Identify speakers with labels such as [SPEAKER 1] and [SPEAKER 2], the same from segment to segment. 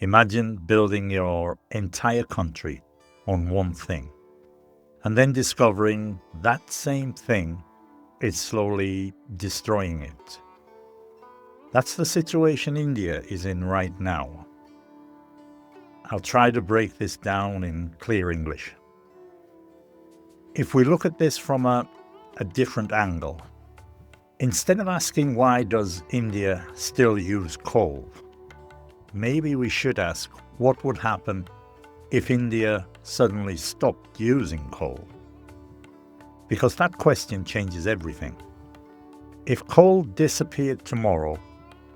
[SPEAKER 1] Imagine building your entire country on one thing, and then discovering that same thing is slowly destroying it. That's the situation India is in right now. I'll try to break this down in clear English. If we look at this from a different angle, instead of asking why does India still use coal, maybe we should ask what would happen if India suddenly stopped using coal. Because that question changes everything. If coal disappeared tomorrow,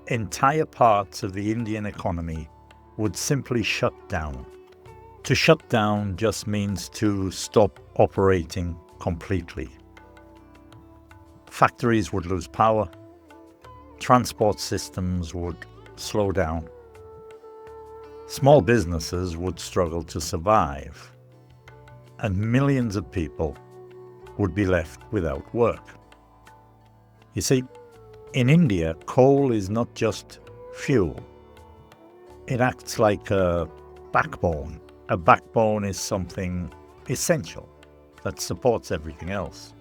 [SPEAKER 1] entire parts of the Indian economy would simply shut down. To shut down just means to stop operating completely. Factories would lose power, transport systems would slow down, small businesses would struggle to survive, and millions of people would be left without work. You see, in India, coal is not just fuel. It acts like a backbone. A backbone is something essential that supports everything else.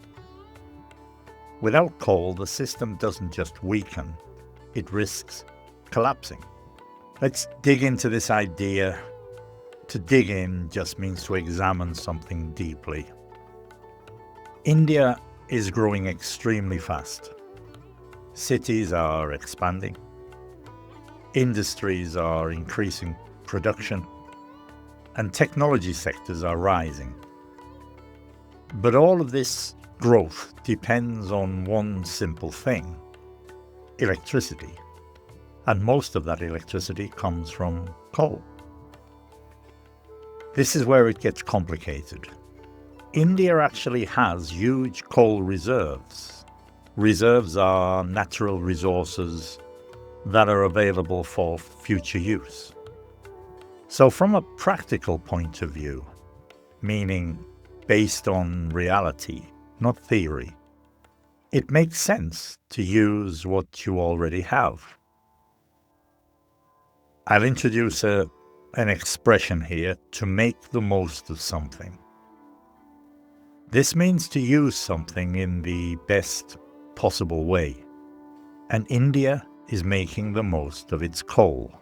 [SPEAKER 1] Without coal, the system doesn't just weaken, it risks collapsing. Let's dig into this idea. To dig in just means to examine something deeply. India is growing extremely fast. Cities are expanding. Industries are increasing production. And technology sectors are rising. But all of this growth depends on one simple thing: electricity. And most of that electricity comes from coal. This is where it gets complicated. India actually has huge coal reserves. Reserves are natural resources that are available for future use. So from a practical point of view, meaning based on reality, not theory, it makes sense to use what you already have. I'll introduce an expression here: to make the most of something. This means to use something in the best possible way. And India is making the most of its coal.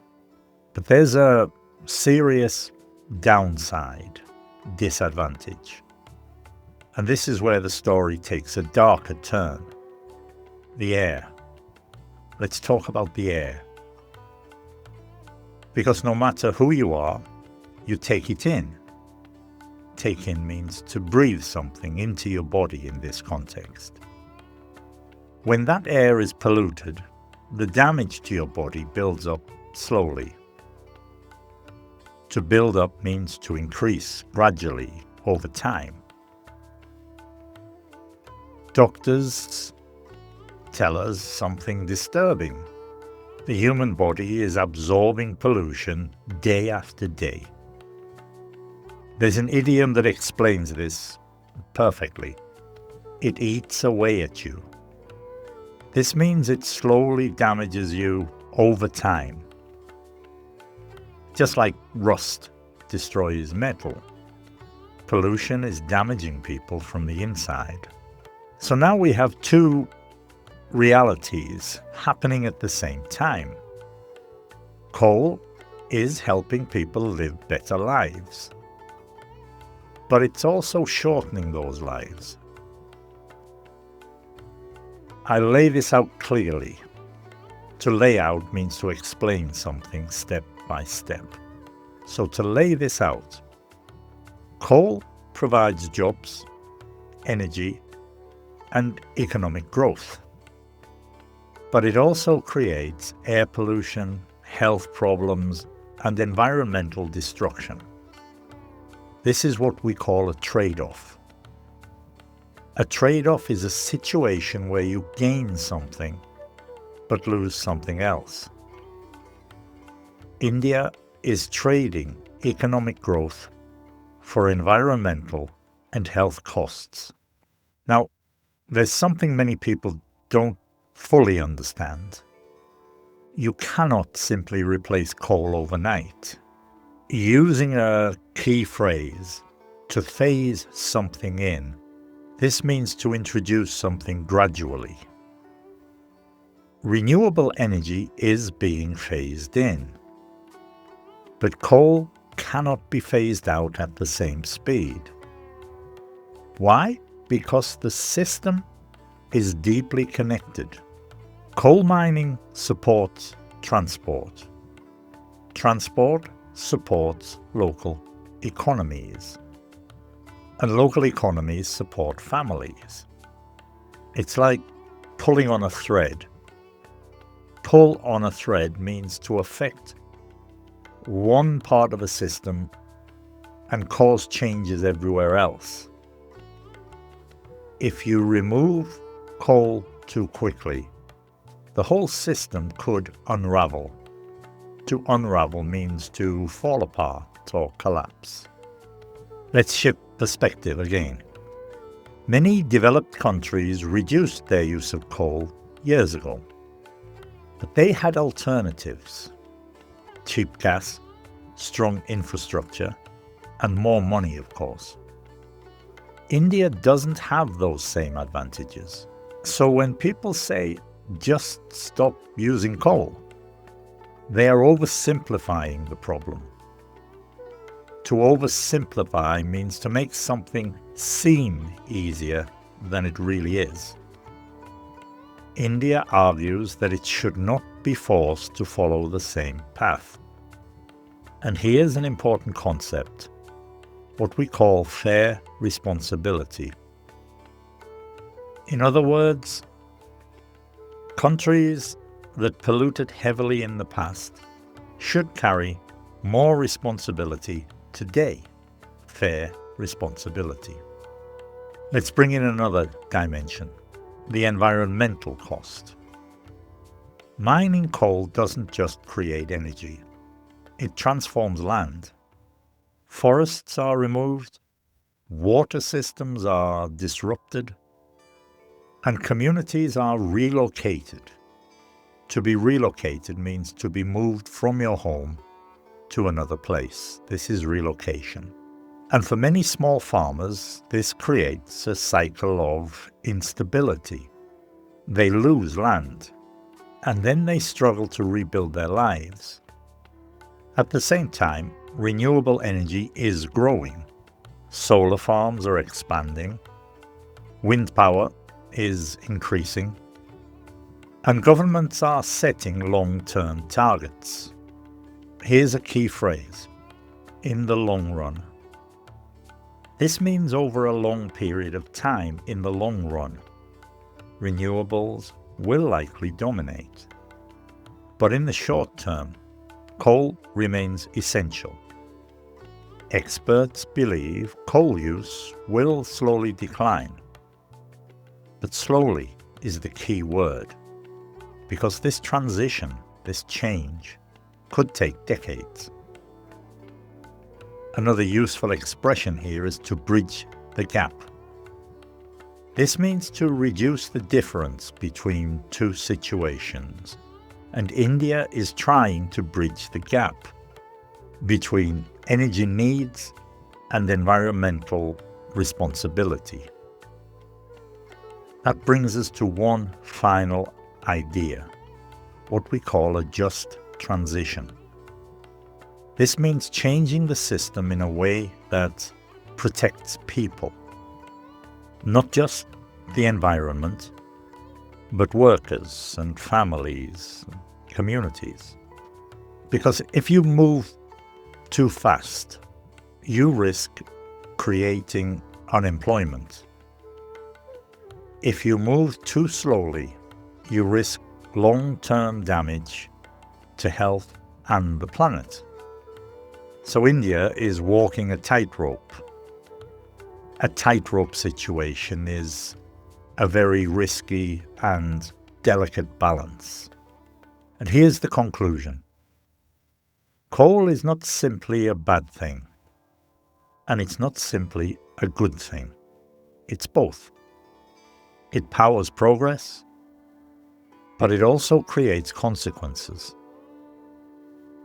[SPEAKER 1] But there's a serious downside, disadvantage. And this is where the story takes a darker turn. The air. Let's talk about the air. Because no matter who you are, you take it in. Take in means to breathe something into your body in this context. When that air is polluted, the damage to your body builds up slowly. To build up means to increase gradually over time. Doctors tell us something disturbing. The human body is absorbing pollution day after day. There's an idiom that explains this perfectly. It eats away at you. This means it slowly damages you over time. Just like rust destroys metal, pollution is damaging people from the inside. So now we have two realities happening at the same time. Coal is helping people live better lives, but it's also shortening those lives. I lay this out clearly. To lay out means to explain something step by step. So to lay this out, coal provides jobs, energy, and economic growth. But it also creates air pollution, health problems, and environmental destruction. This is what we call a trade-off. A trade-off is a situation where you gain something but lose something else. India is trading economic growth for environmental and health costs. Now, there's something many people don't fully understand. You cannot simply replace coal overnight. Using a key phrase, to phase something in, this means to introduce something gradually. Renewable energy is being phased in, but coal cannot be phased out at the same speed. Why? Because the system is deeply connected. Coal mining supports transport. Transport supports local economies. And local economies support families. It's like pulling on a thread. Pull on a thread means to affect one part of a system and cause changes everywhere else. If you remove coal too quickly, the whole system could unravel. To unravel means to fall apart or collapse. Let's shift perspective again. Many developed countries reduced their use of coal years ago, but they had alternatives: cheap gas, strong infrastructure, and more money, of course. India doesn't have those same advantages. So when people say, just stop using coal, they are oversimplifying the problem. To oversimplify means to make something seem easier than it really is. India argues that it should not be forced to follow the same path. And here's an important concept, what we call fair responsibility. In other words, countries that polluted heavily in the past should carry more responsibility today. Fair responsibility. Let's bring in another dimension, the environmental cost. Mining coal doesn't just create energy, it transforms land. Forests are removed, water systems are disrupted, and communities are relocated. To be relocated means to be moved from your home to another place. This is relocation. And for many small farmers, this creates a cycle of instability. They lose land, and then they struggle to rebuild their lives. At the same time, renewable energy is growing. Solar farms are expanding. Wind power is increasing. And governments are setting long-term targets. Here's a key phrase: in the long run. This means over a long period of time, in the long run, renewables will likely dominate. But in the short term, coal remains essential. Experts believe coal use will slowly decline. But slowly is the key word, because this transition, this change, could take decades. Another useful expression here is to bridge the gap. This means to reduce the difference between two situations, and India is trying to bridge the gap between energy needs and environmental responsibility. That brings us to one final idea, what we call a just transition. This means changing the system in a way that protects people, not just the environment, but workers and families, and communities. Because if you move too fast, you risk creating unemployment. If you move too slowly, you risk long-term damage to health and the planet. So India is walking a tightrope. A tightrope situation is a very risky and delicate balance. And here's the conclusion. Coal is not simply a bad thing, and it's not simply a good thing. It's both. It powers progress, but it also creates consequences.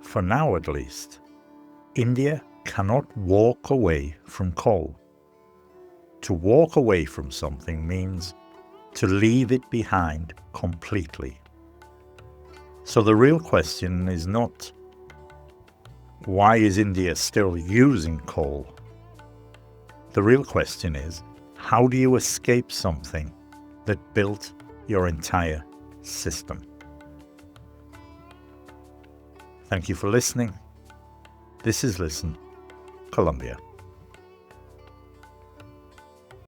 [SPEAKER 1] For now at least, India cannot walk away from coal. To walk away from something means to leave it behind completely. So the real question is not, why is India still using coal? The real question is, how do you escape something that built your entire system? Thank you for listening. This is Listen Colombia.